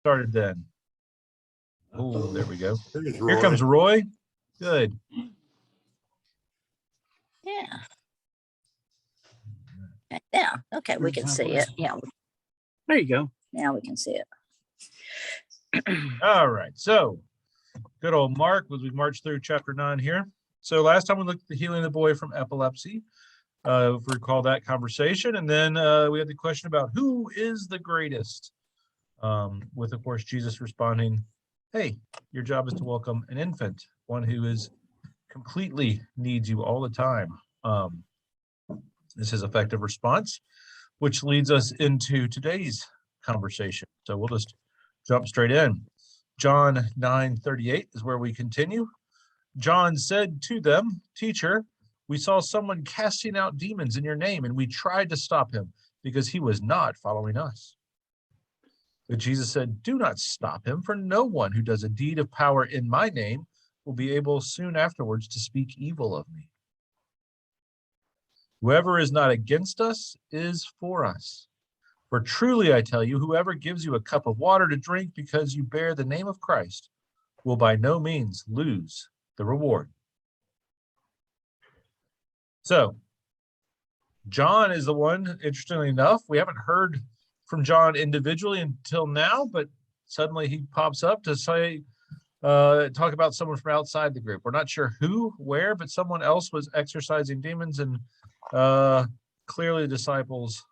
Started then. Oh, there we go. There's Here comes Roy. Good. Yeah. Yeah. Okay, we can see it. Yeah. There you go. Now we can see it. All right. So, good old Mark, as we march through chapter 9 here. So, last time we looked at the healing of the boy from epilepsy. If we recall that conversation. And then we had the question about who is the greatest? With, of course, Jesus responding, hey, your job is to welcome an infant, one who is completely needs you all the time. This is his effective response, which leads us into today's conversation. So we'll just jump straight in. John 9:38 is where we continue. John said to them, "Teacher, we saw someone casting out demons in your name, and we tried to stop him because he was not following us." But Jesus said, "Do not stop him, for no one who does a deed of power in my name will be able soon afterwards to speak evil of me. Whoever is not against us is for us. For truly I tell you, whoever gives you a cup of water to drink because you bear the name of Christ will by no means lose the reward." So, John is the one, interestingly enough, we haven't heard from John individually until now, but suddenly he pops up to say, talk about someone from outside the group. We're not sure who, where, but someone else was exorcising demons, and clearly the disciples,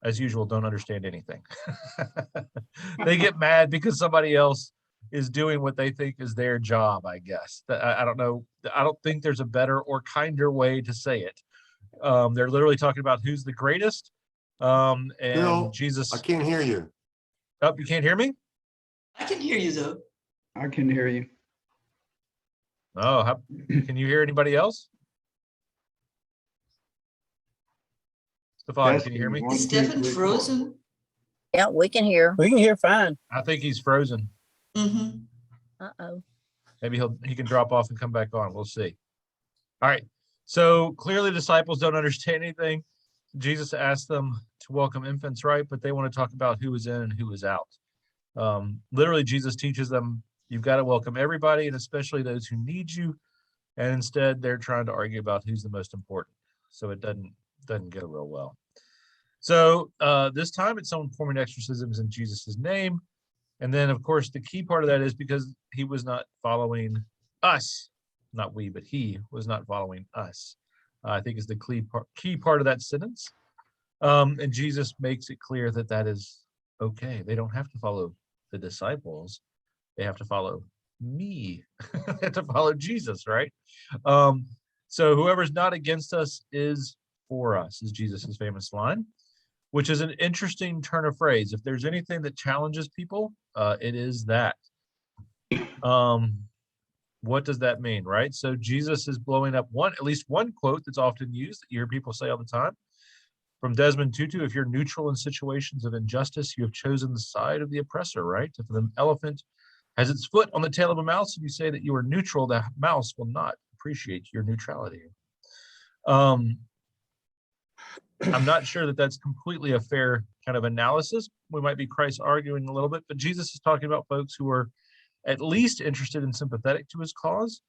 as usual, don't understand anything. They get mad because somebody else is doing what they think is their job, I guess. I don't know. I don't think there's a better or kinder way to say it. They're literally talking about who's the greatest. And Bill, Jesus. I can't hear you. Oh, you can't hear me? I can hear you, though. I can hear you. Oh, can you hear anybody else? Stefan, can you hear me? Is Stefan frozen? Yeah, we can hear. We can hear fine. I think he's frozen. Mm-hmm. Uh-oh. Maybe he can drop off and come back on. We'll see. All right. So clearly disciples don't understand anything. Jesus asked them to welcome infants, right? But they want to talk about who is in and who is out. Literally, Jesus teaches them, you've got to welcome everybody, and especially those who need you. And instead, they're trying to argue about who's the most important. So it doesn't go real well. So this time, it's someone performing exorcisms in Jesus' name. And then, of course, the key part of that is because he was not following us. Not we, but he was not following us. I think is the key part of that sentence. And Jesus makes it clear that that is okay. They don't have to follow the disciples. They have to follow me. They have to follow Jesus, right? So whoever's not against us is for us, is Jesus's famous line, which is an interesting turn of phrase. If there's anything that challenges people, it is that. What does that mean, right? So Jesus is blowing up at least one quote that's often used that you hear people say all the time from Desmond Tutu: "If you're neutral in situations of injustice, you have chosen the side of the oppressor," right? If the elephant has its foot on the tail of a mouse and you say that you are neutral, the mouse will not appreciate your neutrality. I'm not sure that that's completely a fair kind of analysis. We might be Christ arguing a little bit, but Jesus is talking about folks who are at least interested and sympathetic to his cause.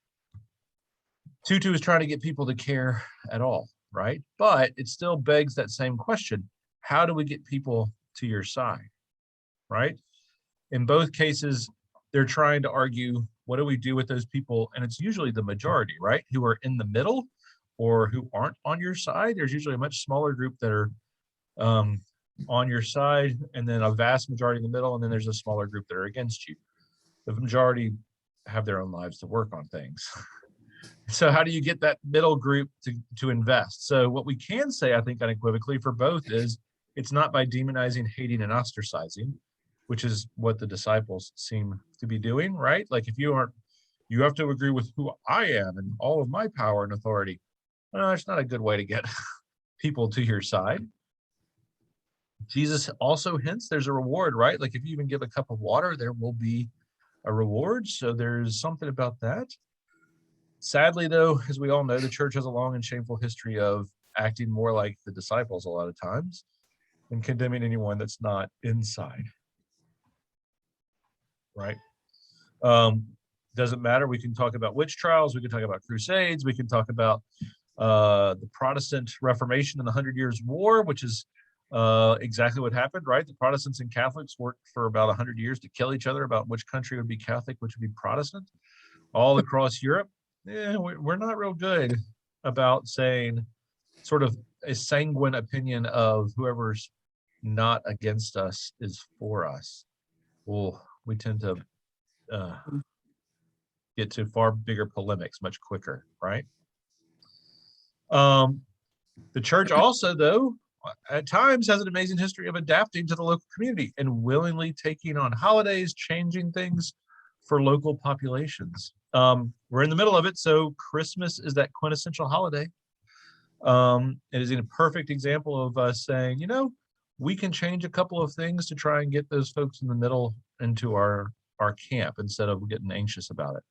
Tutu is trying to get people to care at all, right? But it still begs that same question. How do we get people to your side, right? In both cases, they're trying to argue, what do we do with those people? And it's usually the majority, right? Who are in the middle or who aren't on your side. There's usually a much smaller group that are on your side, and then a vast majority in the middle, and then there's a smaller group that are against you. The majority have their own lives to work on things. So how do you get that middle group to invest? So what we can say, I think unequivocally for both, is it's not by demonizing, hating, and ostracizing, which is what the disciples seem to be doing, right? Like if you have to agree with who I am and all of my power and authority. No, it's not a good way to get people to your side. Jesus also hints there's a reward, right? Like if you even give a cup of water, there will be a reward. So there's something about that. Sadly, though, as we all know, the church has a long and shameful history of acting more like the disciples a lot of times and condemning anyone that's not inside. right? Doesn't matter. We can talk about witch trials. We can talk about crusades. We can talk about the Protestant Reformation and the 100 Years' War, which is exactly what happened, right? The Protestants and Catholics worked for about 100 years to kill each other about which country would be Catholic, which would be Protestant, all across Europe. Yeah, we're not real good about saying sort of a sanguine opinion of whoever's not against us is for us. Well, we tend to get to far bigger polemics much quicker, right? The church also, though, at times has an amazing history of adapting to the local community and willingly taking on holidays, changing things for local populations. We're in the middle of it, so Christmas is that quintessential holiday. It is a perfect example of us saying, you know, we can change a couple of things to try and get those folks in the middle into our camp instead of getting anxious about it.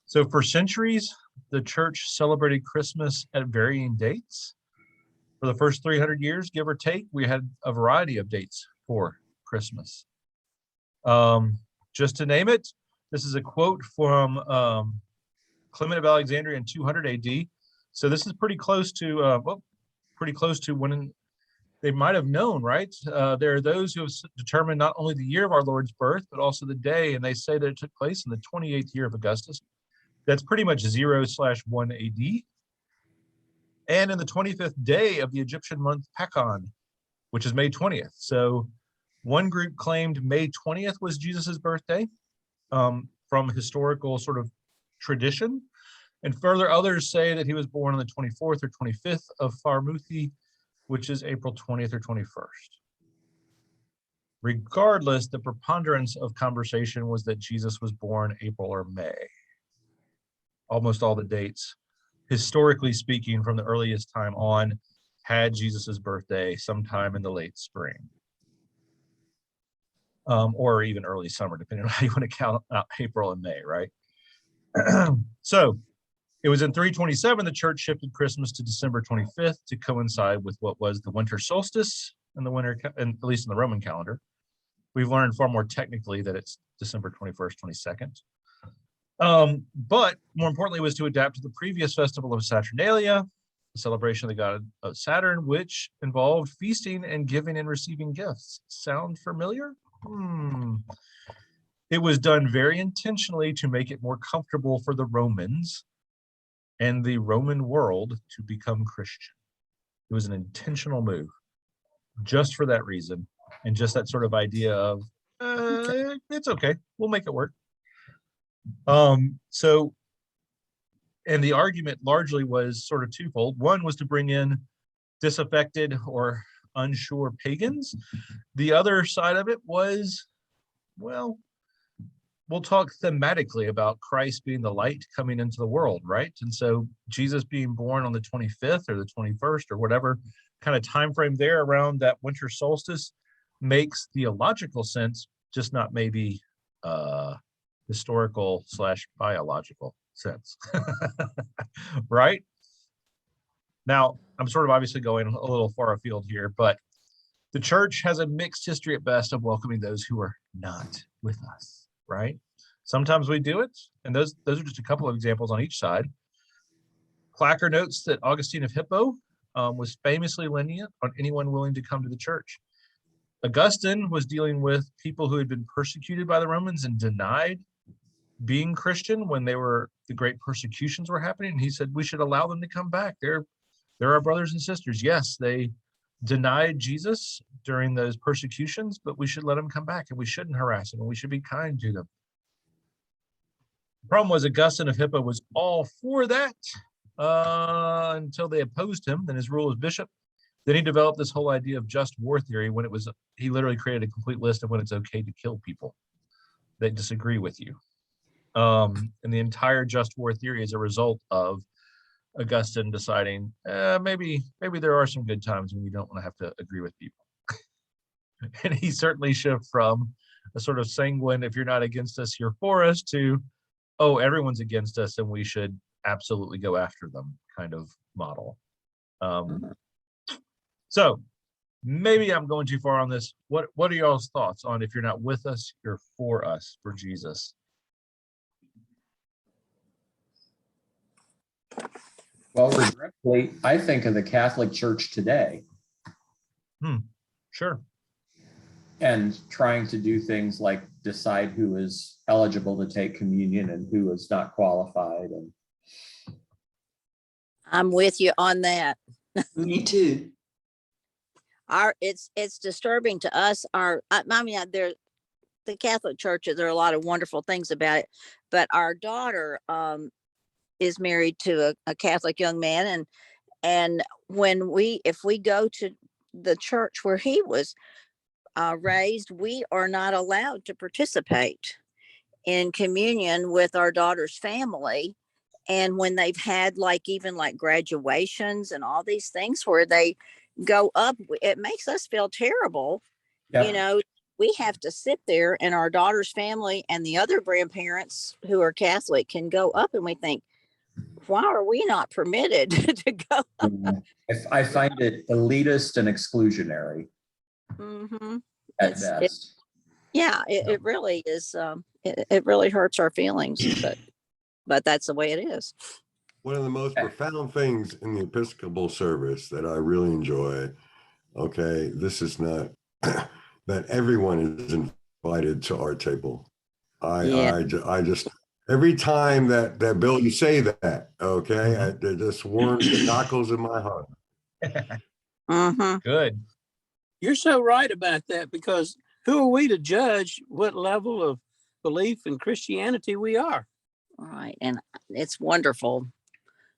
So for centuries, the church celebrated Christmas at varying dates. For the first 300 years, give or take, we had a variety of dates for Christmas. Just to name it, this is a quote from Clement of Alexandria in 200 AD. So this is pretty close to when they might have known, right? There are those who have determined not only the year of our Lord's birth, but also the day, and they say that it took place in the 28th year of Augustus. That's pretty much 0/1 AD. And in the 25th day of the Egyptian month Pekon, which is May 20th. So one group claimed May 20th was Jesus's birthday from historical sort of tradition. And further, others say that he was born on the 24th or 25th of Farmuthi, which is April 20th or 21st. Regardless, the preponderance of conversation was that Jesus was born April or May. Almost all the dates, historically speaking, from the earliest time on, had Jesus's birthday sometime in the late spring. Or even early summer, depending on how you want to count out April and May, right? So it was in 327 the church shifted Christmas to December 25th to coincide with what was the winter solstice in the winter, and at least in the Roman calendar. We've learned far more technically that it's December 21st, 22nd. But more importantly was to adapt to the previous festival of Saturnalia, the celebration of the god of Saturn, which involved feasting and giving and receiving gifts. Sound familiar? It was done very intentionally to make it more comfortable for the Romans and the Roman world to become Christian. It was an intentional move just for that reason, and just that sort of idea of it's okay, we'll make it work. So, and the argument largely was sort of twofold. One was to bring in disaffected or unsure pagans. The other side of it was, well, we'll talk thematically about Christ being the light coming into the world, right? And so Jesus being born on the 25th or the 21st or whatever kind of time frame there around that winter solstice makes theological sense, just not maybe historical / biological sense. Right? Now, I'm sort of obviously going a little far afield here, but the church has a mixed history at best of welcoming those who are not with us, right? Sometimes we do it, and those are just a couple of examples on each side. Clacker notes that Augustine of Hippo was famously lenient on anyone willing to come to the church. Augustine was dealing with people who had been persecuted by the Romans and denied being Christian when the great persecutions were happening. And he said, we should allow them to come back. They're our brothers and sisters. Yes, they denied Jesus during those persecutions, but we should let them come back, and we shouldn't harass them, and we should be kind to them. The problem was Augustine of Hippo was all for that until they opposed him in his role as bishop. Then he developed this whole idea of just war theory when he literally created a complete list of when it's okay to kill people that disagree with you. And the entire just war theory is a result of Augustine deciding maybe there are some good times when you don't want to have to agree with people. And he certainly shifted from a sort of sanguine, if you're not against us, you're for us, to, oh, everyone's against us and we should absolutely go after them kind of model. So maybe I'm going too far on this. What are y'all's thoughts on if you're not with us, you're for us, for Jesus? Well, regretfully, I think of the Catholic Church today Sure. and trying to do things like decide who is eligible to take communion and who is not qualified. And I'm with you on that. Me too. It's disturbing to us. I mean, the Catholic Church, there are a lot of wonderful things about it, but our daughter is married to a Catholic young man, and if we go to the church where he was raised, we are not allowed to participate in communion with our daughter's family. And when they've had even graduations and all these things where they go up, it makes us feel terrible. yeah, We have to sit there, and our daughter's family and the other grandparents who are Catholic can go up, and we think, why are we not permitted to go up? I find it elitist and exclusionary Mm-hmm. at best. It really is. It really hurts our feelings, but that's the way it is. One of the most profound things in the Episcopal service that I really enjoy, okay, this is not that everyone is invited to our table. I just every time that Bill, you say that, okay, it just warms the knuckles in my heart. Mm-hmm. Good. You're so right about that, because who are we to judge what level of belief in Christianity we are? All right, and it's wonderful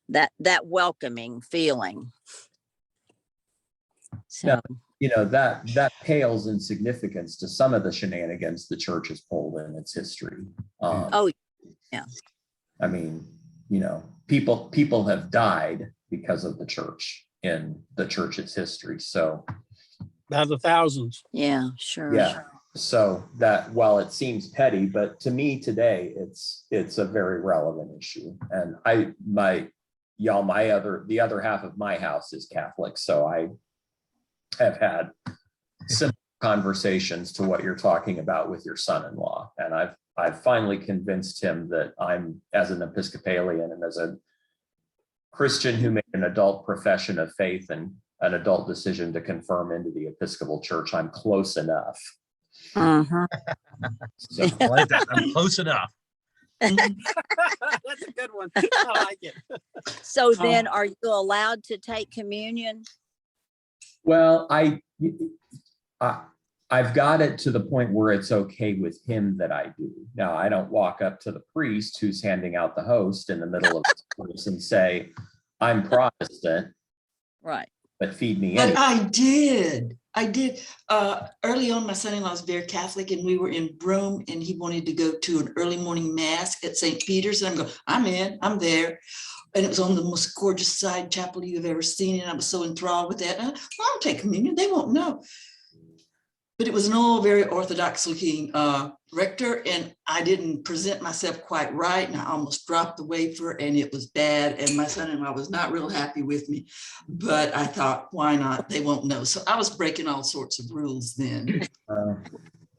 that welcoming feeling. So That pales in significance to some of the shenanigans the church has pulled in its history. Yeah. I mean, people have died because of the church in the church's history. So By the thousands. yeah, sure. yeah. So that, while it seems petty, but to me today, it's a very relevant issue. And the other half of my house is Catholic. So I have had similar conversations to what you're talking about with your son-in-law. And I've finally convinced him that I'm, as an Episcopalian and as a Christian who made an adult profession of faith and an adult decision to confirm into the Episcopal Church, I'm close enough. Uh-huh. So, I like that. I'm close enough. That's a good one. I like it. So then, are you allowed to take communion? well, I've got it to the point where it's okay with him that I do. Now, I don't walk up to the priest who's handing out the host in the middle of the service and say, I'm Protestant, Right. but feed me But anyway. I did. Early on, my son-in-law is very Catholic, and we were in Rome, and he wanted to go to an early morning mass at St. Peter's. And I'm there. And it was on the most gorgeous side chapel you've ever seen. And I was so enthralled with that. I'll take communion. They won't know. But it was an all very Orthodox looking rector, and I didn't present myself quite right, and I almost dropped the wafer, and it was bad, and my son-in-law was not real happy with me, but I thought, why not? They won't know. So I was breaking all sorts of rules then.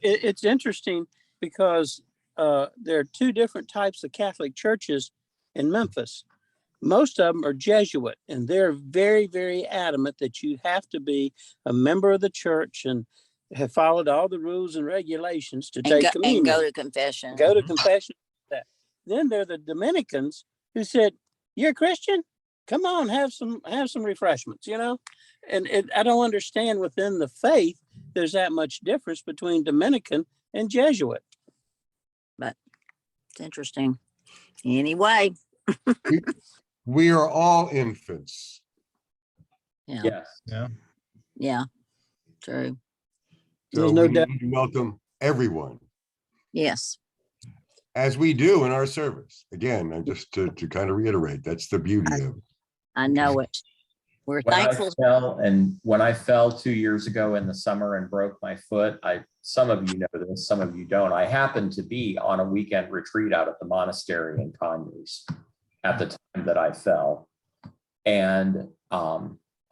It's interesting because there are two different types of Catholic churches in Memphis. Most of them are Jesuit, and they're very, very adamant that you have to be a member of the church and have followed all the rules and regulations to take communion. And go to confession. Go to confession. Then there are the Dominicans who said, "You're a Christian? Come on, have some refreshments," And I don't understand within the faith there's that much difference between Dominican and Jesuit. But it's interesting. Anyway. We are all infants. Yeah. Yes. Yeah. Yeah. True. So There's no we doubt. need to welcome everyone, Yes. as we do in our service. Again, and just to kind of reiterate, that's the beauty of it. I know it. We're When thankful. when I fell 2 years ago in the summer and broke my foot, some of you know this, some of you don't. I happened to be on a weekend retreat out at the monastery in Conyers at the time that I fell. And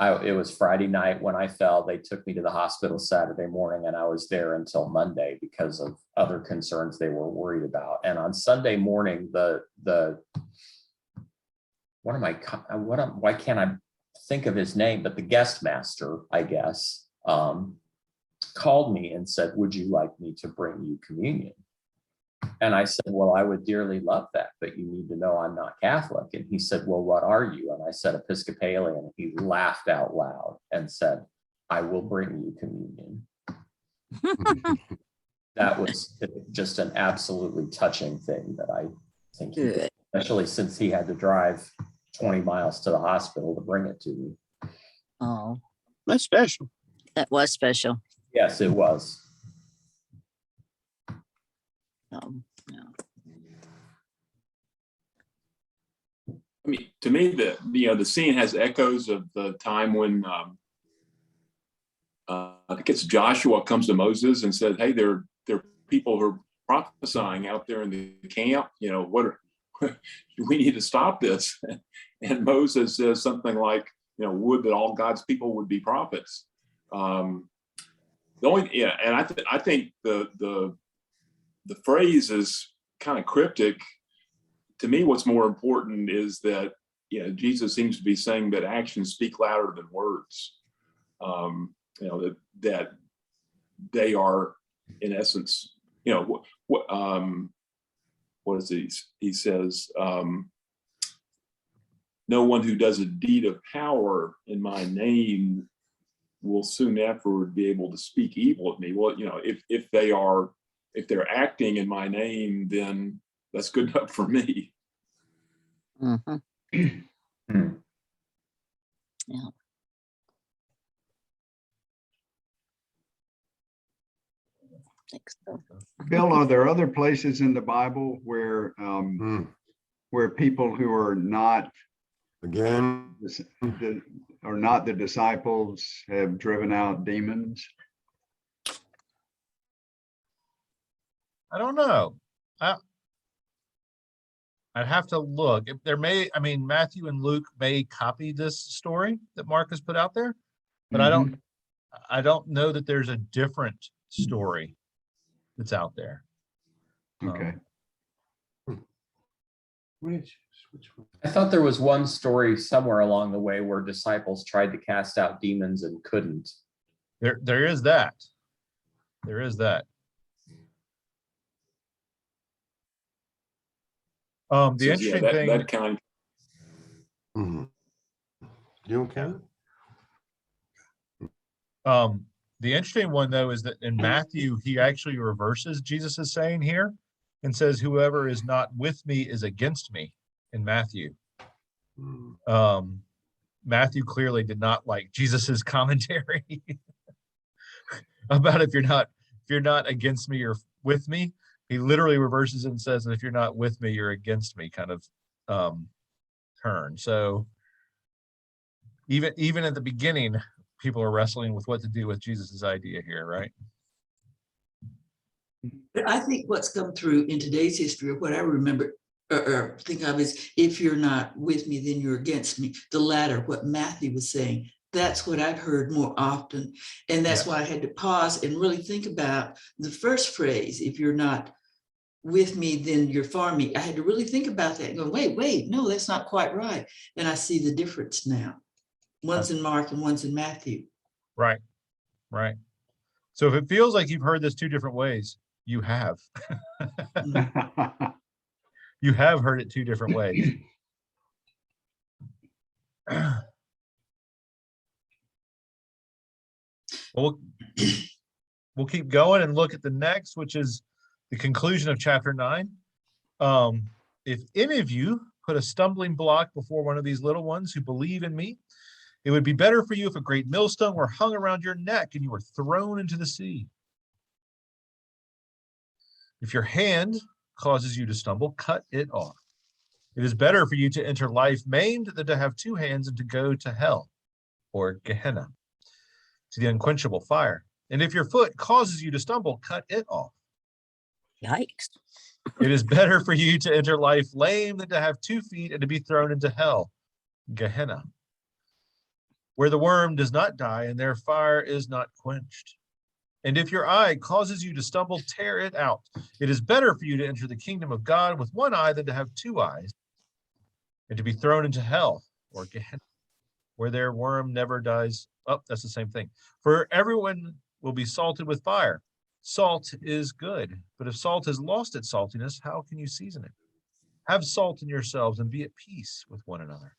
It was Friday night when I fell. They took me to the hospital Saturday morning, and I was there until Monday because of other concerns they were worried about. And on Sunday morning, why can't I think of his name? But the guest master, I guess, called me and said, "Would you like me to bring you communion?" And I said, "Well, I would dearly love that, but you need to know I'm not Catholic." And he said, "Well, what are you?" And I said, "Episcopalian." He laughed out loud and said, "I will bring you communion." That was just an absolutely touching thing that I think he did, especially since he had to drive 20 miles to the hospital to bring it to me. Oh, That's special. that was special. Yes, it was. Yeah. I mean, to me, the scene has echoes of the time when I think it's Joshua comes to Moses and said, "Hey, there are people who are prophesying out there in the camp. We need to stop this." And Moses says something like, "Would that all God's people would be prophets." And I think the phrase is kind of cryptic. To me, what's more important is that Jesus seems to be saying that actions speak louder than words. That they are, in essence, what is it? He says, "No one who does a deed of power in my name will soon afterward be able to speak evil of me." Well, if they're acting in my name, then that's good enough for me. Mm-hmm. Yeah. Thanks. Bill, are there other places in the Bible where people who are not Again, the disciples have driven out demons? I don't know. I'd have to look. If there Matthew and Luke may copy this story that Mark has put out there, but I don't know that there's a different story that's out there. Okay. which one? I thought there was one story somewhere along the way where disciples tried to cast out demons and couldn't. There is that. There is that. The interesting thing. That kind. Mhm. You okay? The interesting one though is that in Matthew he actually reverses Jesus is saying here and says, "Whoever is not with me is against me." In Matthew. Matthew clearly did not like Jesus's commentary about if you're not against me, you're with me. He literally reverses it and says, "And if you're not with me, you're against me," kind of turn. So even at the beginning, people are wrestling with what to do with Jesus's idea here, right? But I think what's come through in today's history, or what I remember or think of, is if you're not with me, then you're against me. The latter, what Matthew was saying, that's what I've heard more often. And that's why I had to pause and really think about the first phrase, "If you're not with me, then you're for me." I had to really think about that and go, wait, no, that's not quite right. And I see the difference now. One's in Mark and one's in Matthew. Right. So if it feels like you've heard this two different ways, you have. You have heard it two different ways. Well, we'll keep going and look at the next, which is the conclusion of chapter 9. If any of you put a stumbling block before one of these little ones who believe in me, it would be better for you if a great millstone were hung around your neck and you were thrown into the sea. If your hand causes you to stumble, cut it off. It is better for you to enter life maimed than to have two hands and to go to hell, or Gehenna, to the unquenchable fire. And if your foot causes you to stumble, cut it off. Yikes. It is better for you to enter life lame than to have 2 feet and to be thrown into hell, Gehenna. where the worm does not die and their fire is not quenched. And if your eye causes you to stumble, tear it out. It is better for you to enter the kingdom of God with one eye than to have two eyes and to be thrown into hell or Gehenna, where their worm never dies. Oh, that's the same thing. For everyone will be salted with fire. Salt is good, but if salt has lost its saltiness, how can you season it? Have salt in yourselves and be at peace with one another.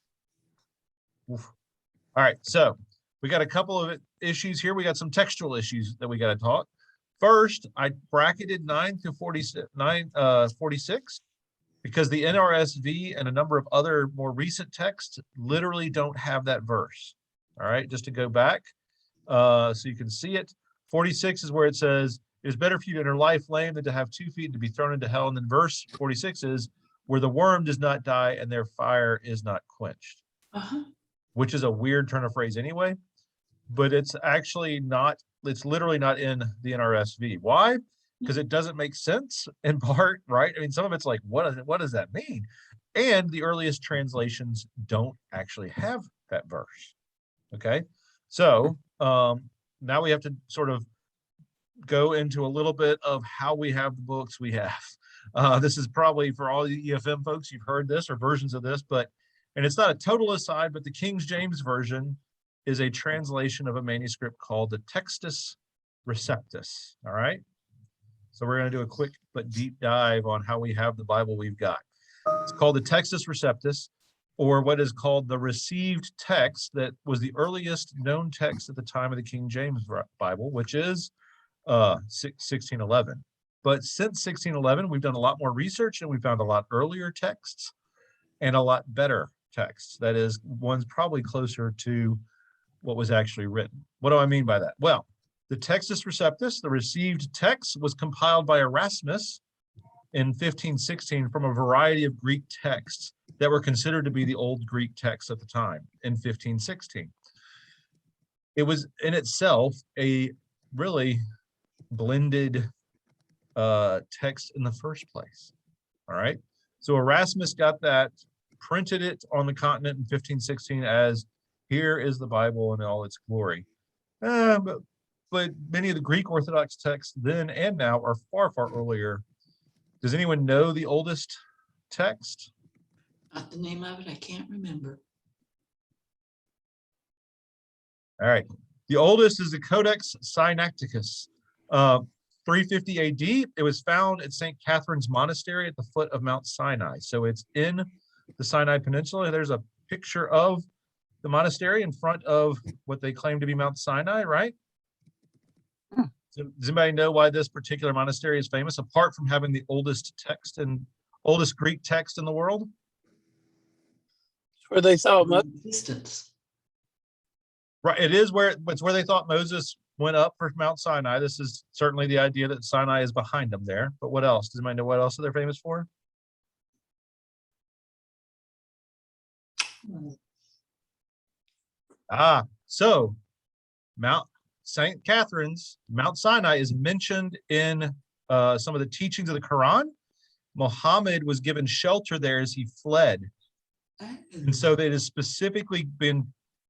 Oof. All right, so we got a couple of issues here. We got some textual issues that we got to talk. First, I bracketed 9 through 46 because the NRSV and a number of other more recent texts literally don't have that verse. All right, just to go back so you can see it. 46 is where it says, it is better for you to enter life lame than to have 2 feet and to be thrown into hell. And then verse 46 is, where the worm does not die and their fire is not quenched. Which is a weird turn of phrase anyway, but it's actually not, it's literally not in the NRSV. Why? Because it doesn't make sense in part, right? I mean, some of it's like, what does that mean? And the earliest translations don't actually have that verse. Okay, so now we have to sort of go into a little bit of how we have the books we have. This is probably for all the EFM folks, you've heard this or versions of this, and it's not a total aside, but the King James Version is a translation of a manuscript called the Textus Receptus, all right? So we're going to do a quick but deep dive on how we have the Bible we've got. It's called the Textus Receptus, or what is called the received text, that was the earliest known text at the time of the King James Bible, which is 1611. But since 1611, we've done a lot more research and we found a lot earlier texts and a lot better texts. That is, one's probably closer to what was actually written. What do I mean by that? Well, the Textus Receptus, the received text, was compiled by Erasmus in 1516 from a variety of Greek texts that were considered to be the old Greek texts at the time in 1516. It was in itself a really blended text in the first place. All right. So Erasmus got that, printed it on the continent in 1516 as, here is the Bible in all its glory. But many of the Greek Orthodox texts then and now are far, far earlier. Does anyone know the oldest text? Not the name of it, I can't remember. All right. The oldest is the Codex Synapticus. 350 AD. It was found at St. Catherine's Monastery at the foot of Mount Sinai. So it's in the Sinai Peninsula. There's a picture of the monastery in front of what they claim to be Mount Sinai, right? So does anybody know why this particular monastery is famous, apart from having the oldest text and oldest Greek text in the world? Where they saw Distance. Right, it's where they thought Moses went up for Mount Sinai. This is certainly the idea that Sinai is behind them there. But what else? Does anybody know what else they're famous for? So Mount St. Catherine's, Mount Sinai is mentioned in some of the teachings of the Quran. Muhammad was given shelter there as he fled. And so it has specifically been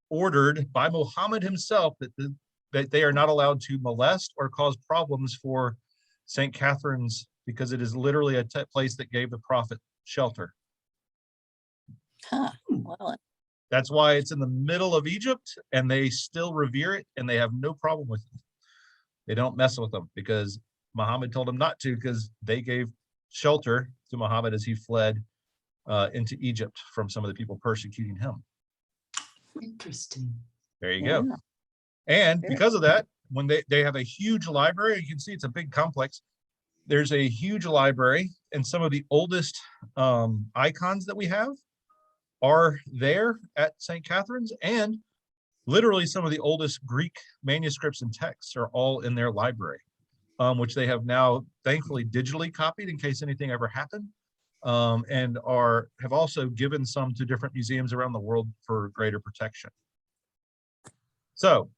ordered by Muhammad himself that they are not allowed to molest or cause problems for St. Catherine's, because it is literally a place that gave the prophet shelter. Well, That's why it's in the middle of Egypt, and they still revere it, and they have no problem with it. They don't mess with them because Muhammad told them not to, because they gave shelter to Muhammad as he fled into Egypt from some of the people persecuting him. Interesting. There you go. And because of that, when they have a huge library, you can see it's a big complex. There's a huge library, and some of the oldest icons that we have are there at St. Catherine's, and literally some of the oldest Greek manuscripts and texts are all in their library, which they have now thankfully digitally copied in case anything ever happened, and have also given some to different museums around the world for greater protection. So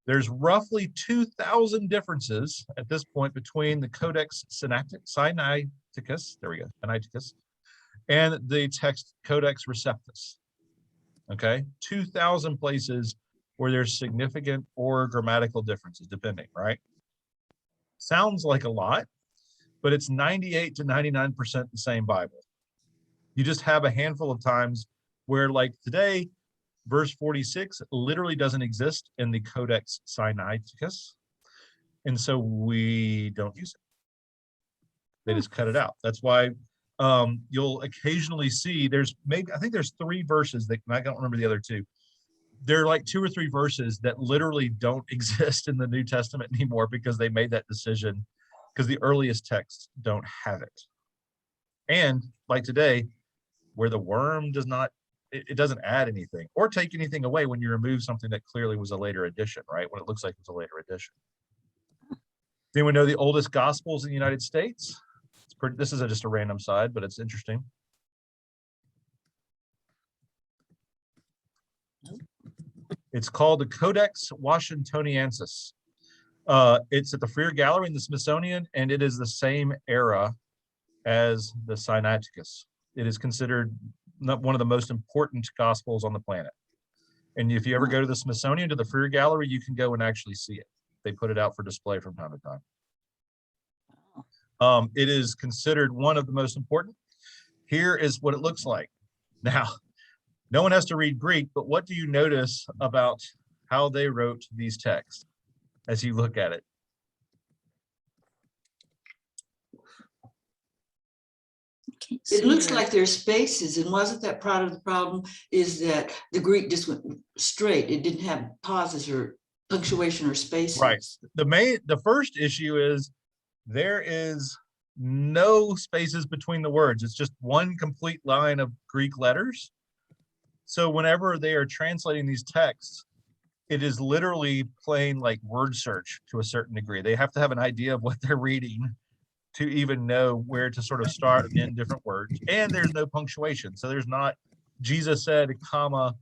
there's roughly 2,000 differences at this point between the Codex Synapticus, there we go, Synapticus, and the text Codex Receptus. Okay, 2,000 places where there's significant or grammatical differences, depending, right? Sounds like a lot, but it's 98 to 99% the same Bible. You just have a handful of times where, like today, verse 46 literally doesn't exist in the Codex Sinaiticus, and so we don't use it. They just cut it out. That's why you'll occasionally see I think there's 3 verses that I don't remember the other 2. There are like 2 or 3 verses that literally don't exist in the New Testament anymore because they made that decision because the earliest texts don't have it. And like today, where the worm does not, it doesn't add anything or take anything away when you remove something that clearly was a later addition, right? When it looks like it was a later addition. Does anyone know the oldest Gospels in the United States? This is just a random side, but it's interesting. It's called the Codex Washingtoniensis. It's at the Freer Gallery in the Smithsonian, and it is the same era as the Sinaiticus. It is considered one of the most important Gospels on the planet. And if you ever go to the Smithsonian, to the Freer Gallery, you can go and actually see it. They put it out for display from time to time. It is considered one of the most important. Here is what it looks like. Now, no one has to read Greek, but what do you notice about how they wrote these texts as you look at it? It looks like there's spaces, and wasn't that part of the problem is that the Greek just went straight. It didn't have pauses or punctuation or spaces. Right. The first issue is there is no spaces between the words. It's just one complete line of Greek letters. So whenever they are translating these texts, it is literally playing like word search to a certain degree. They have to have an idea of what they're reading to even know where to sort of start and end different words. And there's no punctuation. So there's not Jesus said, comma,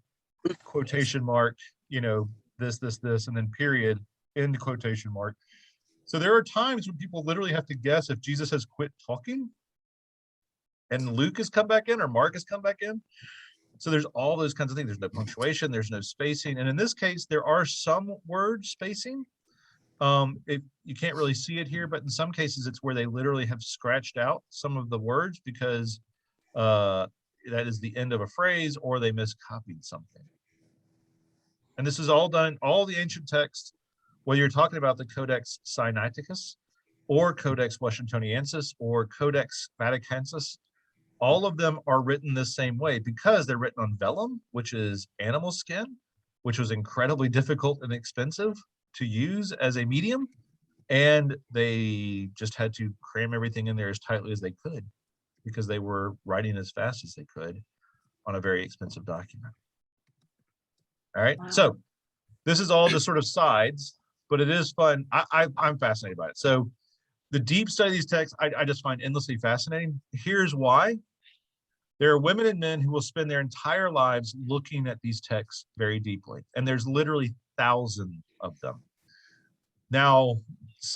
quotation mark, this, and then period, end quotation mark. So there are times when people literally have to guess if Jesus has quit talking and Luke has come back in or Mark has come back in. So there's all those kinds of things. There's no punctuation, there's no spacing. And in this case, there are some word spacing. You can't really see it here, but in some cases it's where they literally have scratched out some of the words because that is the end of a phrase or they miscopied something. And this is all done, all the ancient texts, whether you're talking about the Codex Sinaiticus or Codex Washingtoniensis or Codex Vaticanus, all of them are written the same way because they're written on vellum, which is animal skin, which was incredibly difficult and expensive to use as a medium. And they just had to cram everything in there as tightly as they could because they were writing as fast as they could on a very expensive document. All right. Wow. So this is all just sort of sides, but it is fun. I'm fascinated by it. So the deep study of these texts, I just find endlessly fascinating. Here's why. There are women and men who will spend their entire lives looking at these texts very deeply. And there's literally thousands of them. Now,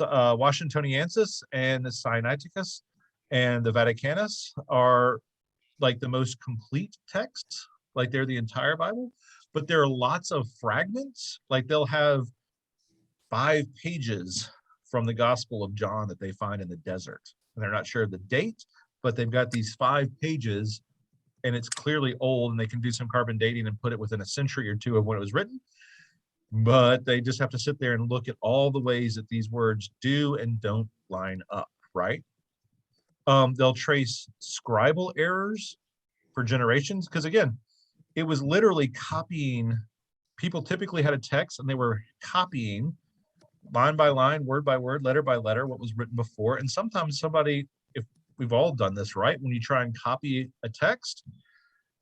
Washingtoniensis and the Sinaiticus and the Vaticanus are like the most complete texts, like they're the entire Bible, but there are lots of fragments, like they'll have 5 pages from the Gospel of John that they find in the desert. And they're not sure of the date, but they've got these 5 pages and it's clearly old and they can do some carbon dating and put it within a century or 2 of when it was written. But they just have to sit there and look at all the ways that these words do and don't line up, right? They'll trace scribal errors for generations, because again, it was literally copying. People typically had a text and they were copying line by line, word by word, letter by letter, what was written before. And sometimes somebody, if we've all done this, right? When you try and copy a text,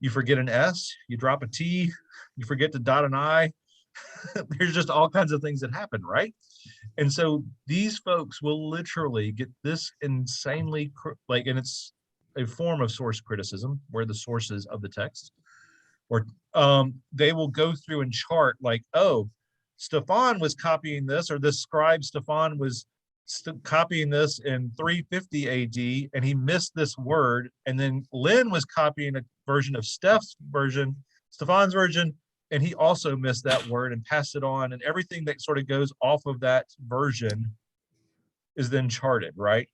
you forget an S, you drop a T, you forget to dot an I. There's just all kinds of things that happen, right? And so these folks will literally get this insanely, and it's a form of source criticism, where the sources of the text, or they will go through and chart like, oh, Stephan was copying this, or this scribe Stephan was copying this in 350 AD, and he missed this word. And then Lynn was copying a version of Steph's version, Stephan's version, and he also missed that word and passed it on, and everything that sort of goes off of that version is then charted, right?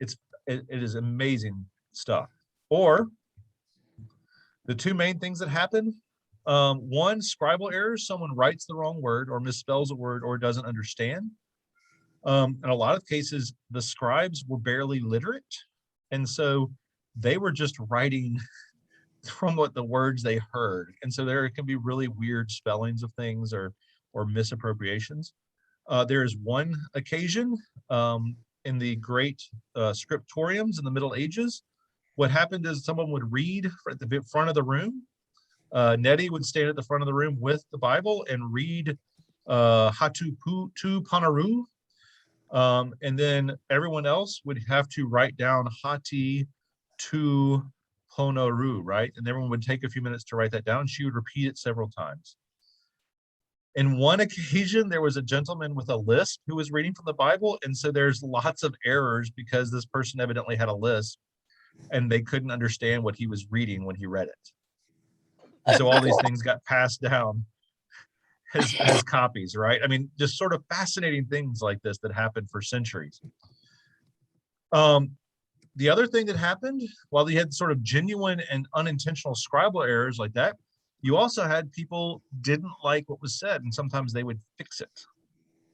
It is amazing stuff. Or the two main things that happen, one, scribal errors, someone writes the wrong word or misspells a word or doesn't understand. In a lot of cases, the scribes were barely literate, and so they were just writing from what the words they heard, and so there can be really weird spellings of things or misappropriations. There is one occasion in the great scriptoriums in the Middle Ages. What happened is someone would read at the front of the room. Nettie would stand at the front of the room with the Bible and read Hatu Tu Panaru. And then everyone else would have to write down Hati Tu Ponoru, right? And everyone would take a few minutes to write that down. She would repeat it several times. In one occasion, there was a gentleman with a lisp who was reading from the Bible. And so there's lots of errors because this person evidently had a lisp and they couldn't understand what he was reading when he read it. And so all these things got passed down as copies, right? I mean, just sort of fascinating things like this that happened for centuries. The other thing that happened, while you had sort of genuine and unintentional scribal errors like that, you also had people didn't like what was said, and sometimes they would fix it,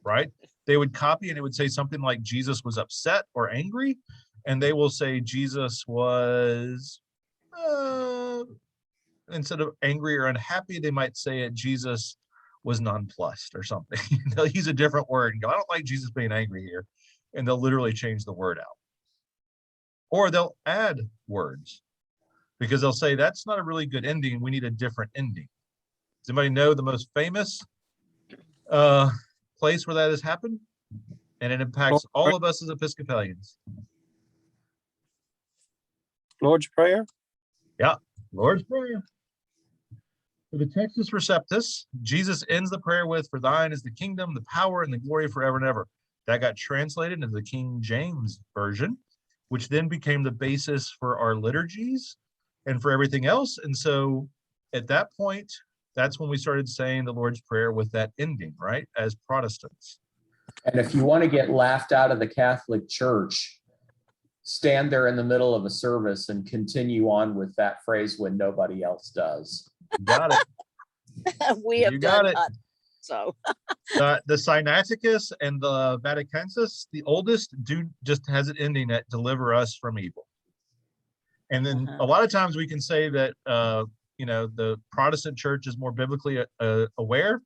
right? They would copy and it would say something like Jesus was upset or angry, and they will say Jesus was, instead of angry or unhappy, they might say it, Jesus was nonplussed or something. They'll use a different word and go, I don't like Jesus being angry here. And they'll literally change the word out. Or they'll add words because they'll say, that's not a really good ending. We need a different ending. Does anybody know the most famous place where that has happened? And it impacts all of us as Episcopalians. Lord's Prayer? Yeah, Lord's Prayer. For the Textus Receptus, Jesus ends the prayer with, for thine is the kingdom, the power, and the glory forever and ever. That got translated into the King James Version, which then became the basis for our liturgies and for everything else. And so at that point, that's when we started saying the Lord's Prayer with that ending, right, as Protestants. And if you want to get laughed out of the Catholic Church, stand there in the middle of a service and continue on with that phrase when nobody else does. You got it. We have done that. So the Sinapticus and the Vaticanus, the oldest, just has it ending at deliver us from evil. And then a lot of times we can say that the Protestant church is more biblically aware.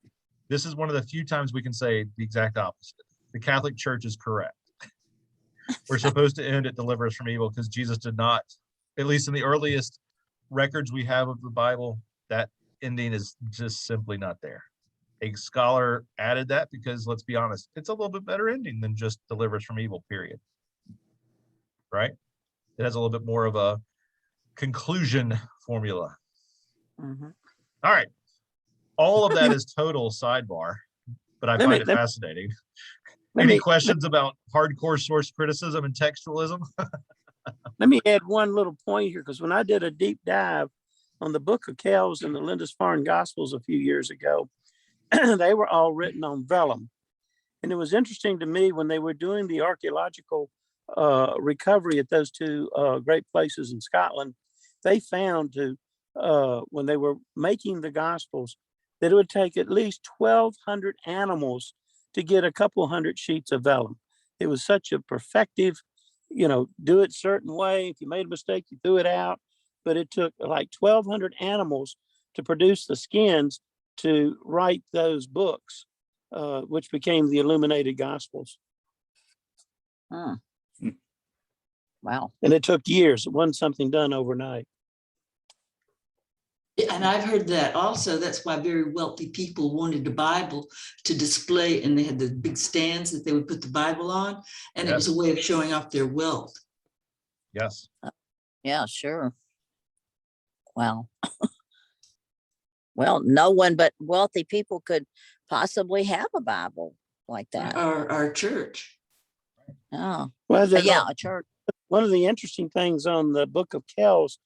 This is one of the few times we can say the exact opposite. The Catholic Church is correct. We're supposed to end at deliver us from evil because Jesus did not, at least in the earliest records we have of the Bible, that ending is just simply not there. A scholar added that because, let's be honest, it's a little bit better ending than just deliver us from evil, period. Right? It has a little bit more of a conclusion formula. All right. All of that is total sidebar, but I find it fascinating. Any questions about hardcore source criticism and textualism? Let me add one little point here, because when I did a deep dive on the Book of Kells and the Lindisfarne Gospels a few years ago, they were all written on vellum. And it was interesting to me when they were doing the archaeological recovery at those two great places in Scotland, they found when they were making the Gospels, that it would take at least 1,200 animals to get a couple hundred sheets of vellum. It was such a perfective, do it certain way. If you made a mistake, you threw it out. But it took like 1,200 animals to produce the skins to write those books, which became the Illuminated Gospels. Wow. And it took years. It wasn't something done overnight. And I've heard that also. That's why very wealthy people wanted the Bible to display, and they had the big stands that they would put the Bible on, and it was a way of showing off their wealth. Yes. Yeah, sure. Wow. Well, no one but wealthy people could possibly have a Bible like that. Our church. Oh, Well, yeah, a church. One of the interesting things on the Book of Kells,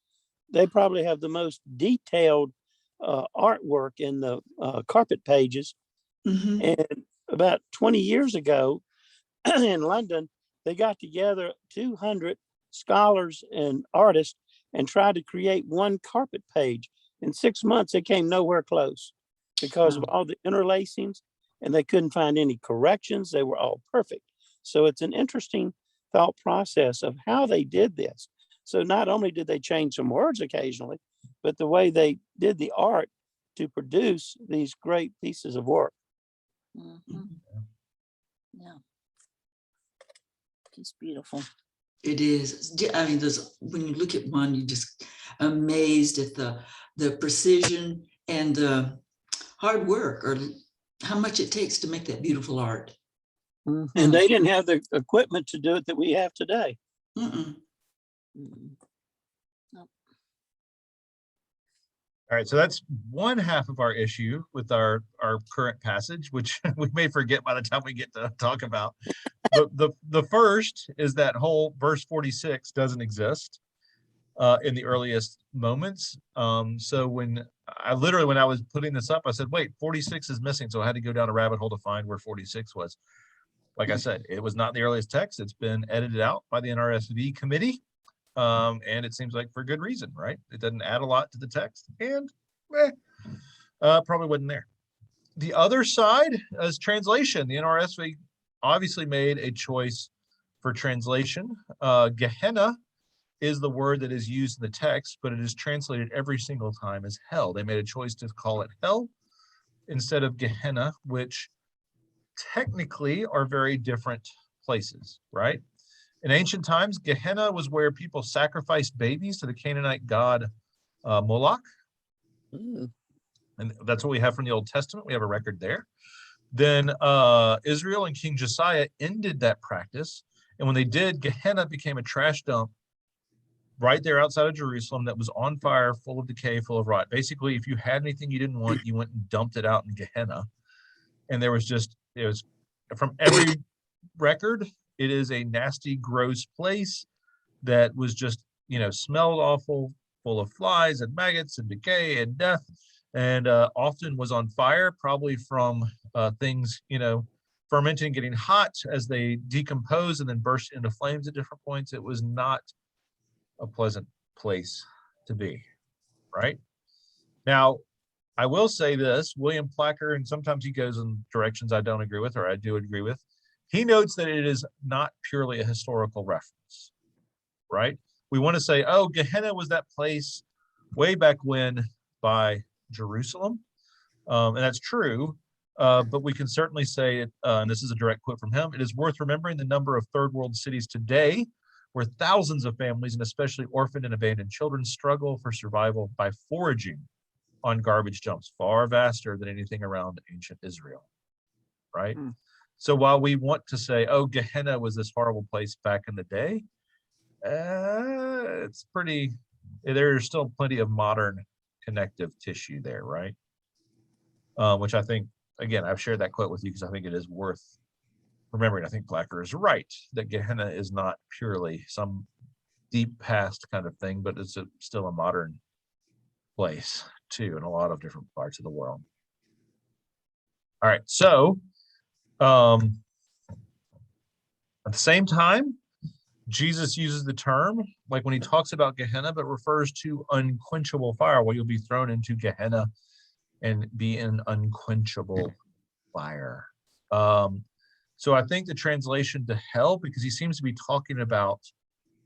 they probably have the most detailed artwork in the carpet pages. Mhm. And about 20 years ago in London, they got together 200 scholars and artists and tried to create one carpet page. In 6 months, they came nowhere close because of Wow. all the interlacings, and they couldn't find any corrections. They were all perfect. So it's an interesting thought process of how they did this. So not only did they change some words occasionally, but the way they did the art to produce these great pieces of work. Mhm. Yeah. It's beautiful. It is. I mean, when you look at one, you're just amazed at the precision and the hard work, or how much it takes to make that beautiful art. And they didn't have the equipment to do it that we have today. Mm-mm. All right, so that's one half of our issue with our current passage, which we may forget by the time we get to talk about. The first is that whole verse 46 doesn't exist in the earliest moments. So when I was putting this up, I said, wait, 46 is missing. So I had to go down a rabbit hole to find where 46 was. Like I said, it was not in the earliest text. It's been edited out by the NRSV committee. And it seems like for good reason, right? It doesn't add a lot to the text, and probably wasn't there. The other side is translation. The NRSV obviously made a choice for translation. Gehenna is the word that is used in the text, but it is translated every single time as hell. They made a choice to call it hell instead of Gehenna, which technically are very different places, right? In ancient times, Gehenna was where people sacrificed babies to the Canaanite god Moloch. And that's what we have from the Old Testament. We have a record there. Then Israel and King Josiah ended that practice. And when they did, Gehenna became a trash dump right there outside of Jerusalem that was on fire, full of decay, full of rot. Basically, if you had anything you didn't want, you went and dumped it out in Gehenna. And it was from every record, it is a nasty, gross place that was just, smelled awful, full of flies and maggots and decay and death, and often was on fire, probably from things, fermenting, getting hot as they decompose and then burst into flames at different points. It was not a pleasant place to be, right? Now, I will say this, William Placker, and sometimes he goes in directions I don't agree with, or I do agree with. He notes that it is not purely a historical reference, right? We want to say, oh, Gehenna was that place way back when by Jerusalem. And that's true, but we can certainly say, and this is a direct quote from him, it is worth remembering the number of third world cities today where thousands of families, and especially orphaned and abandoned children, struggle for survival by foraging on garbage dumps, far vaster than anything around ancient Israel, right? So while we want to say, oh, Gehenna was this horrible place back in the day, there's still plenty of modern connective tissue there, right? Which I think, again, I've shared that quote with you because I think it is worth remembering. I think Placker is right that Gehenna is not purely some deep past kind of thing, but it's still a modern place too in a lot of different parts of the world. All right, so at the same time, Jesus uses the term, like when he talks about Gehenna, but refers to unquenchable fire. Well, you'll be thrown into Gehenna and be in unquenchable fire. So I think the translation to hell, because he seems to be talking about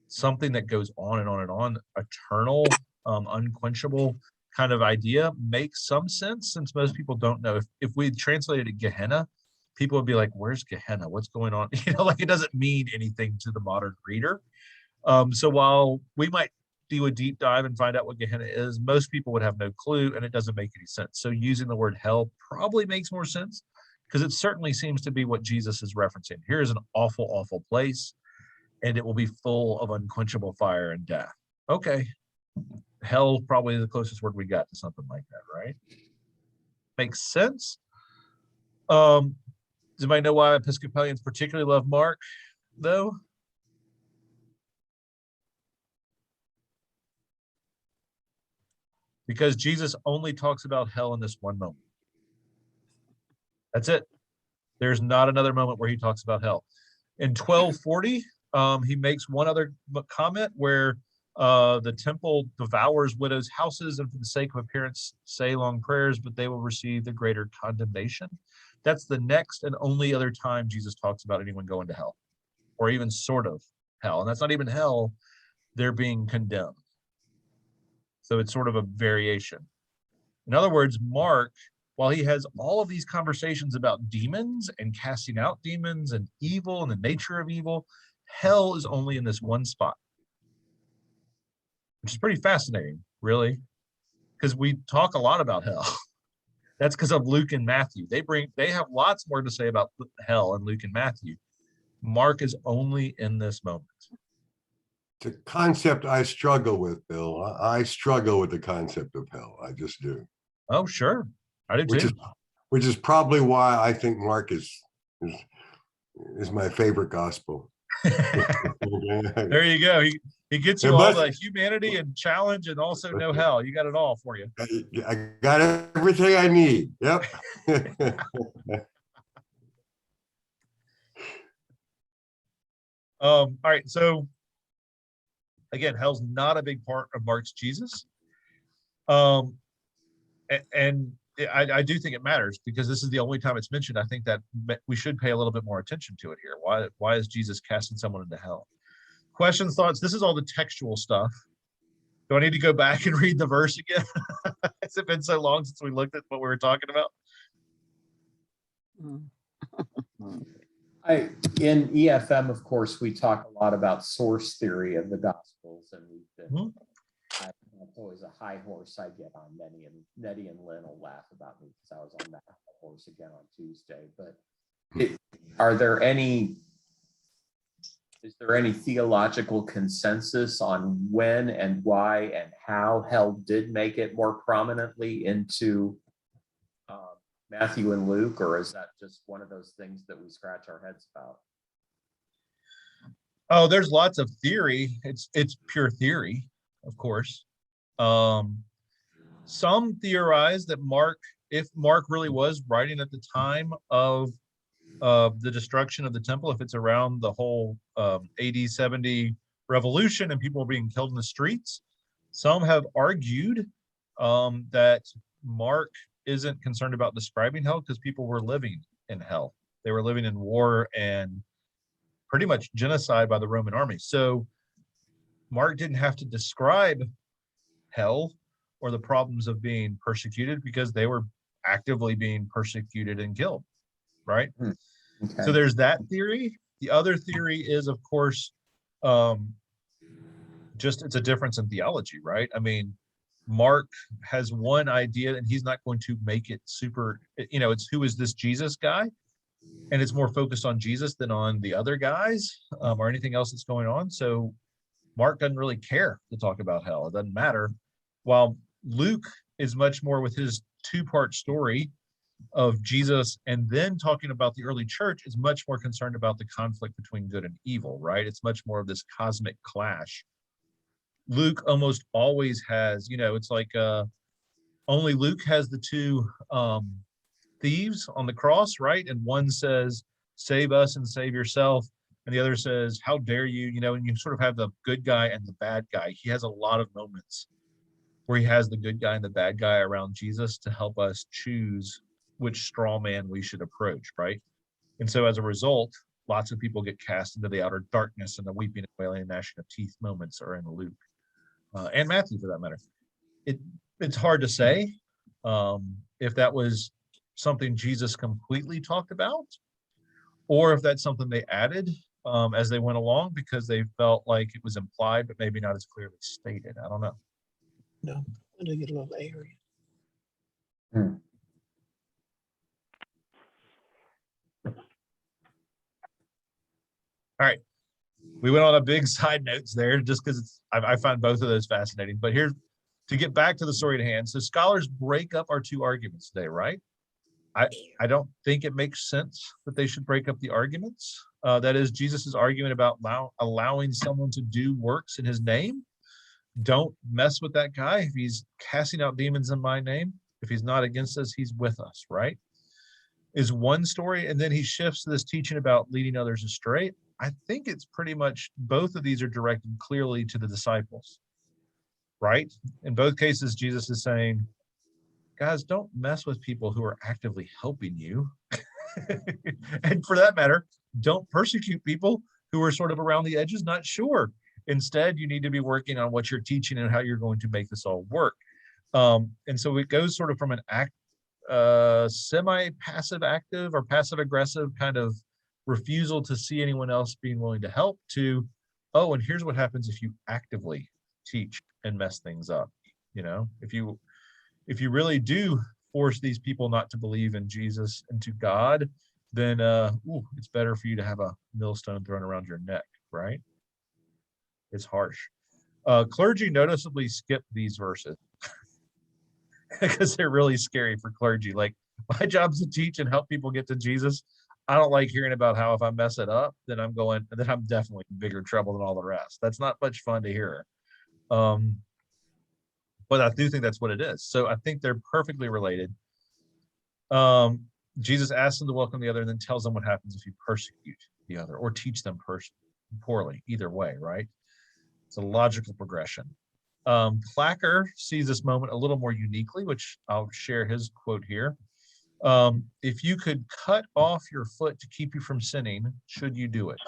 something that goes on and on and on, eternal, unquenchable kind of idea, makes some sense, since most people don't know. If we translated it Gehenna, people would be like, where's Gehenna? What's going on? Like it doesn't mean anything to the modern reader. So while we might do a deep dive and find out what Gehenna is, most people would have no clue, and it doesn't make any sense. So using the word hell probably makes more sense, because it certainly seems to be what Jesus is referencing. Here is an awful, awful place, and it will be full of unquenchable fire and death. Okay. Hell, probably the closest word we got to something like that, right? Makes sense. Does anybody know why Episcopalians particularly love Mark, though? because Jesus only talks about hell in this one moment. That's it. There's not another moment where he talks about hell. In 1240, he makes one other comment where the temple devours widows' houses, and for the sake of appearance say long prayers, but they will receive the greater condemnation. That's the next and only other time Jesus talks about anyone going to hell, or even sort of hell. And that's not even hell, they're being condemned. So it's sort of a variation. In other words, Mark, while he has all of these conversations about demons and casting out demons and evil and the nature of evil, hell is only in this one spot, which is pretty fascinating, really, because we talk a lot about hell. That's because of Luke and Matthew. They have lots more to say about hell in Luke and Matthew. Mark is only in this moment. It's a concept I struggle with, Bill. I struggle with the concept of hell. I just do. Oh, sure. I do too. Which is probably why I think Mark is my favorite gospel. There you go. He gets you all the humanity and challenge and also no hell. You got it all for you. I got everything I need. Yep. All right. So again, hell's not a big part of Mark's Jesus. And I do think it matters because this is the only time it's mentioned. I think that we should pay a little bit more attention to it here. Why is Jesus casting someone into hell? Questions, thoughts? This is all the textual stuff. Do I need to go back and read the verse again? Has it been so long since we looked at what we were talking about? In EFM, of course, we talk a lot about source theory of the Gospels, and we've been, that's always a high horse I get on. Nettie and Lynn will laugh about me because I was on that horse again on Tuesday. But is there any theological consensus on when and why and how hell did make it more prominently into Matthew and Luke, or is that just one of those things that we scratch our heads about? Oh, there's lots of theory. It's pure theory, of course. Some theorize that if Mark really was writing at the time of the destruction of the temple, if it's around the whole AD 70 revolution and people are being killed in the streets, some have argued that Mark isn't concerned about describing hell because people were living in hell. They were living in war and pretty much genocide by the Roman army. So Mark didn't have to describe hell or the problems of being persecuted because they were actively being persecuted and killed, right? Okay. So there's that theory. The other theory is, of course, just it's a difference in theology, right? I mean, Mark has one idea and he's not going to make it super, it's who is this Jesus guy? And it's more focused on Jesus than on the other guys or anything else that's going on. So Mark doesn't really care to talk about hell. It doesn't matter. While Luke is much more with his two-part story of Jesus and then talking about the early church is much more concerned about the conflict between good and evil, right? It's much more of this cosmic clash. Luke almost always has, it's like only Luke has the two thieves on the cross, right? And one says, save us and save yourself. And the other says, how dare you, and you sort of have the good guy and the bad guy. He has a lot of moments where he has the good guy and the bad guy around Jesus to help us choose which straw man we should approach, right? And so as a result, lots of people get cast into the outer darkness, and the weeping and wailing and gnashing of teeth moments are in Luke. And Matthew, for that matter. It's hard to say if that was something Jesus completely talked about, or if that's something they added as they went along because they felt like it was implied, but maybe not as clearly stated. I don't know. No, I do get a little area. All right. We went on a big side notes there just because I find both of those fascinating. But here's to get back to the story at hand. So scholars break up our two arguments today, right? I don't think it makes sense that they should break up the arguments. That is, Jesus' argument about allowing someone to do works in his name don't mess with that guy. If he's casting out demons in my name, if he's not against us, he's with us, right? Is one story. And then he shifts to this teaching about leading others astray. I think it's pretty much both of these are directed clearly to the disciples, right? In both cases, Jesus is saying, guys, don't mess with people who are actively helping you. And for that matter, don't persecute people who are sort of around the edges, not sure. Instead, you need to be working on what you're teaching and how you're going to make this all work. And so it goes sort of from an semi-passive active or passive aggressive kind of refusal to see anyone else being willing to help to, oh, and here's what happens if you actively teach and mess things up. You know, if you really do force these people not to believe in Jesus and to God, then it's better for you to have a millstone thrown around your neck, right? It's harsh. Clergy noticeably skip these verses because they're really scary for clergy. Like, my job is to teach and help people get to Jesus. I don't like hearing about how if I mess it up, then I'm definitely in bigger trouble than all the rest. That's not much fun to hear. But I do think that's what it is. So I think they're perfectly related. Jesus asks them to welcome the other and then tells them what happens if you persecute the other or teach them poorly. Either way, right? It's a logical progression. Placker sees this moment a little more uniquely, which I'll share his quote here. If you could cut off your foot to keep you from sinning, should you do it?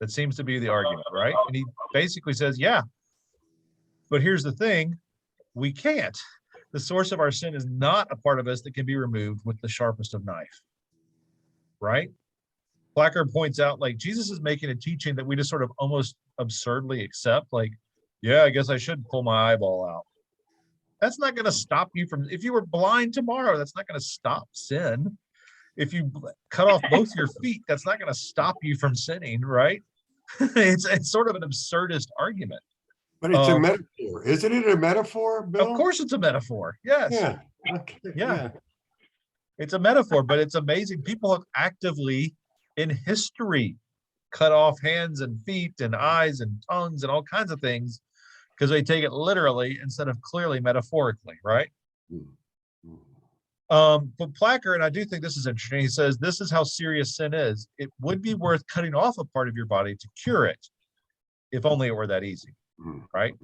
That seems to be the argument, right? And he basically says, yeah, but here's the thing, we can't. The source of our sin is not a part of us that can be removed with the sharpest of knife, right? Placker points out, like, Jesus is making a teaching that we just sort of almost absurdly accept, like, yeah, I guess I should pull my eyeball out. That's not going to stop you from, if you were blind tomorrow, that's not going to stop sin. If you cut off both your feet, that's not going to stop you from sinning, right? It's sort of an absurdist argument. But it's a metaphor. Isn't it a metaphor, Bill? Of course it's a metaphor. Yes. Yeah. Okay. Yeah. It's a metaphor, but it's amazing. People have actively in history cut off hands and feet and eyes and tongues and all kinds of things because they take it literally instead of clearly metaphorically, right? But Placker, and I do think this is interesting, he says, this is how serious sin is. It would be worth cutting off a part of your body to cure it, if only it were that easy, right?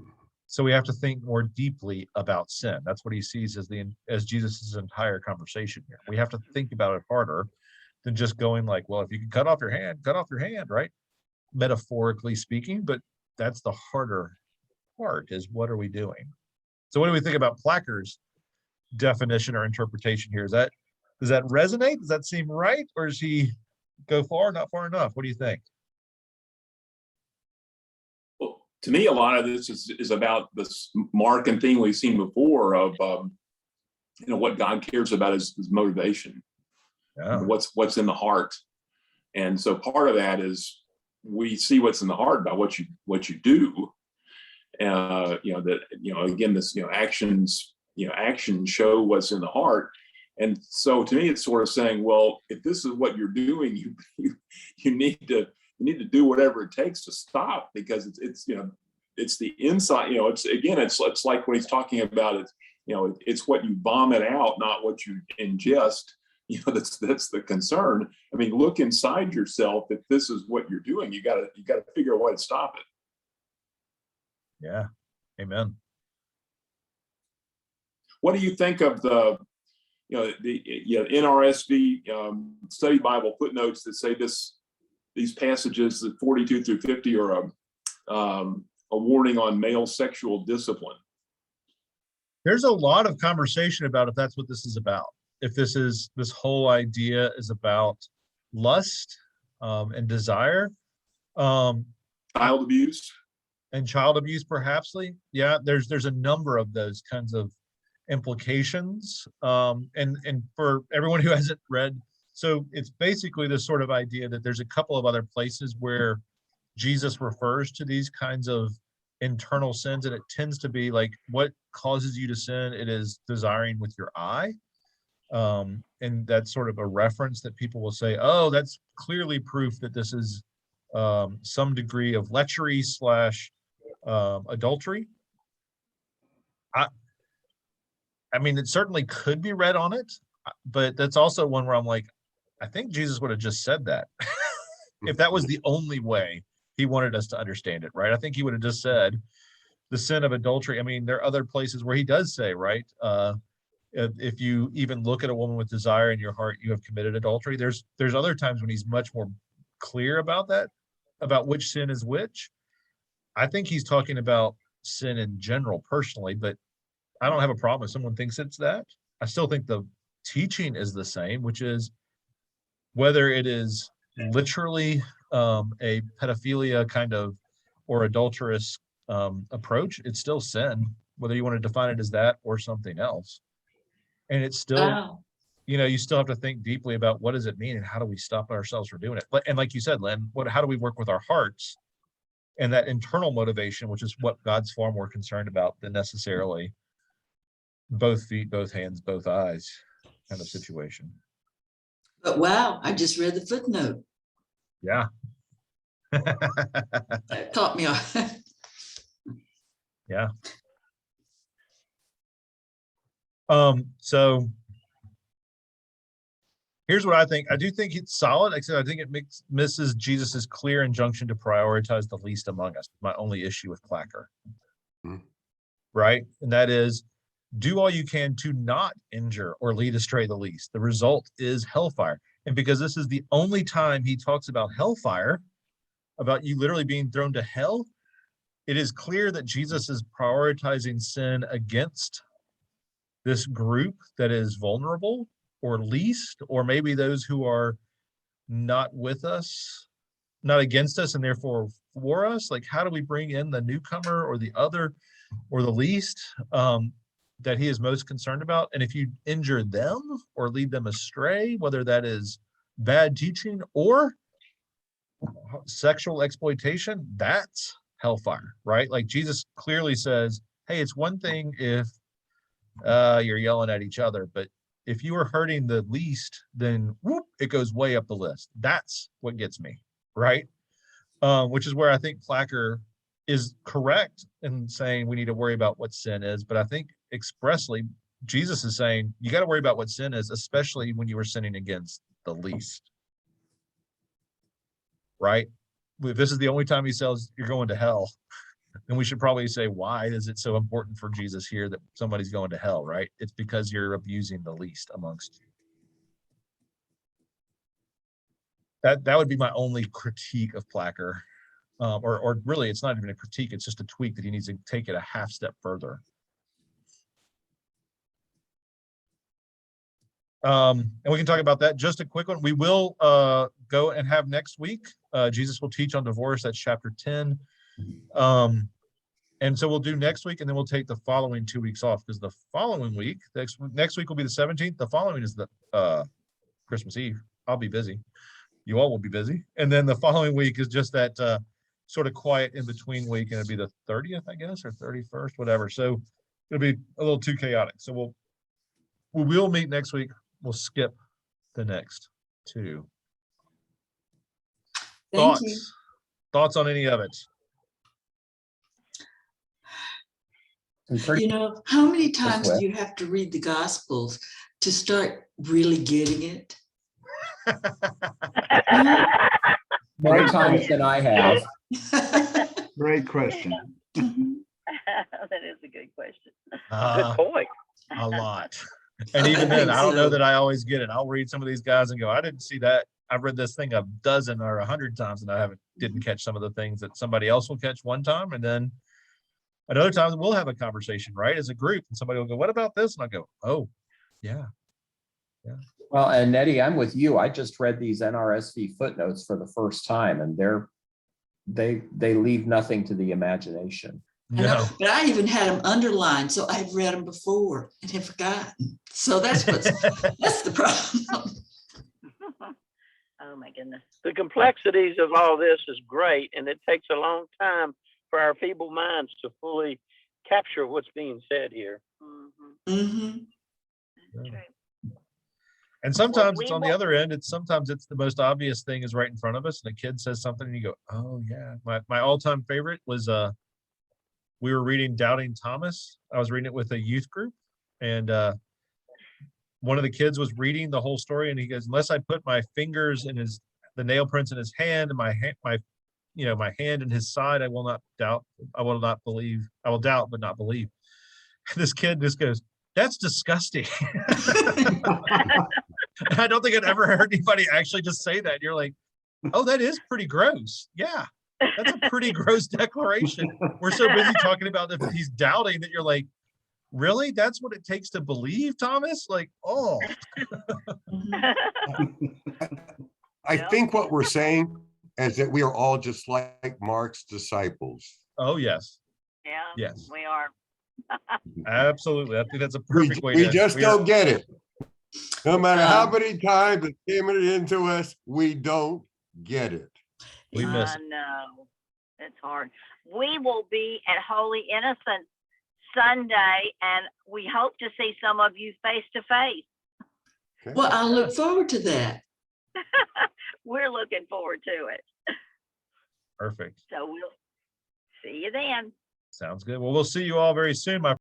So we have to think more deeply about sin. That's what he sees as Jesus's entire conversation here. We have to think about it harder than just going like, well, if you can cut off your hand, right? Metaphorically speaking, but that's the harder part, is what are we doing? So what do we think about Placker's definition or interpretation here? Does that resonate? Does that seem right? Or does he go far, not far enough? What do you think? Well, to me, a lot of this is about this mark and theme we've seen before of, what God cares about is motivation. Yeah. What's in the heart. And so part of that is we see what's in the heart by what you do. Again, this, actions show what's in the heart. And so to me, it's sort of saying, well, if this is what you're doing, you need to do whatever it takes to stop, because it's the inside, it's like when he's talking about it, it's what you vomit out, not what you ingest. That's the concern. I mean, look inside yourself. If this is what you're doing, you gotta figure out a way to stop it. Yeah. Amen. What do you think of the NRSV study Bible footnotes that say these passages, that 42 through 50, are a warning on male sexual discipline? There's a lot of conversation about if that's what this is about. If this whole idea is about lust and desire, child abuse, perhaps. Yeah, there's a number of those kinds of implications. And for everyone who hasn't read, so it's basically this sort of idea that there's a couple of other places where Jesus refers to these kinds of internal sins, and it tends to be like, what causes you to sin? It is desiring with your eye. And that's sort of a reference that people will say, oh, that's clearly proof that this is some degree of lechery / adultery. I mean, it certainly could be read on it, but that's also one where I'm like, I think Jesus would have just said that if that was the only way he wanted us to understand it, right? I think he would have just said the sin of adultery. I mean, there are other places where he does say, right? If you even look at a woman with desire in your heart, you have committed adultery. There's other times when he's much more clear about that, about which sin is which. I think he's talking about sin in general personally, but I don't have a problem if someone thinks it's that. I still think the teaching is the same, which is whether it is literally a pedophilia kind of or adulterous approach, it's still sin, whether you want to define it as that or something else. And it's still, Wow. you still have to think deeply about what does it mean and how do we stop ourselves from doing it. And like you said, Len, how do we work with our hearts and that internal motivation, which is what God's far more concerned about than necessarily both feet, both hands, both eyes kind of situation. But wow, I just read the footnote. Yeah. That caught me off. Yeah. So here's what I think. I do think it's solid, except I think it misses Jesus's clear injunction to prioritize the least among us. My only issue with Clacker. Right? And that is, do all you can to not injure or lead astray the least. The result is hellfire. And because this is the only time he talks about hellfire, about you literally being thrown to hell, it is clear that Jesus is prioritizing sin against this group that is vulnerable or least, or maybe those who are not with us, not against us, and therefore for us. Like, how do we bring in the newcomer or the other or the least that he is most concerned about? And if you injure them or lead them astray, whether that is bad teaching or sexual exploitation, that's hellfire, right? Like Jesus clearly says, hey, it's one thing if you're yelling at each other, but if you are hurting the least, then whoop, it goes way up the list. That's what gets me, right? Which is where I think Clacker is correct in saying we need to worry about what sin is. But I think expressly, Jesus is saying you got to worry about what sin is, especially when you are sinning against the least. Right? If this is the only time he says you're going to hell, then we should probably say, why is it so important for Jesus here that somebody's going to hell, right? It's because you're abusing the least amongst you. That would be my only critique of Clacker. Or really, it's not even a critique, it's just a tweak that he needs to take it a half step further. And we can talk about that. Just a quick one. We will go and have next week. Jesus will teach on divorce. That's chapter 10. And so we'll do next week, and then we'll take the following 2 weeks off, because the following week, next week will be the 17th. The following is the Christmas Eve. I'll be busy. You all will be busy. And then the following week is just that sort of quiet in between week, and it'll be the 30th, I guess, or 31st, whatever. So it'll be a little too chaotic. So we will meet next week. We'll skip the next two. Thank you. Thoughts on any of it? You know, how many times do you have to read the Gospels to start really getting it? More times than I have. Great question. That is a good question. Good point. A lot. And even then, I don't know that I always get it. I'll read some of these guys and go, I didn't see that. I've read this thing a dozen or 100 times, and I didn't catch some of the things that somebody else will catch one time. And then at other times we'll have a conversation, right, as a group, and somebody will go, what about this? And I'll go, oh, yeah. Well, and Nettie, I'm with you. I just read these NRSV footnotes for the first time, and they leave nothing to the imagination. No. But I even had them underlined, so I've read them before and have forgotten. So that's the problem. Oh my goodness. The complexities of all this is great, and it takes a long time for our feeble minds to fully capture what's being said here. Mm-hmm. That's right. And sometimes it's on the other end. Sometimes it's the most obvious thing is right in front of us, and a kid says something, and you go, "Oh yeah." My all-time favorite was we were reading Doubting Thomas. I was reading it with a youth group, and one of the kids was reading the whole story, and he goes, "Unless I put my fingers in the nail prints in his hand and my hand in his side, I will not doubt. I will not believe. I will doubt, but not believe." This kid just goes, "That's disgusting." I don't think I'd ever heard anybody actually just say that. You're like, "Oh, that is pretty gross." Yeah, that's a pretty gross declaration. We're so busy talking about if he's doubting that you're like, "Really? That's what it takes to believe, Thomas?" Like, oh. I think what we're saying is that we are all just like Mark's disciples. Oh, yes. Yeah. Yes. We are. Absolutely. I think that's a perfect way to We end. just don't get it. No matter how Um, many times it's hammered into us, we don't get it. We miss I it. know. It's hard. We will be at Holy Innocents Sunday, and we hope to see some of you face to face. Okay. Well, I look forward to that. We're looking forward to it. Perfect. So we'll see you then. Sounds good. Well, we'll see you all very soon, my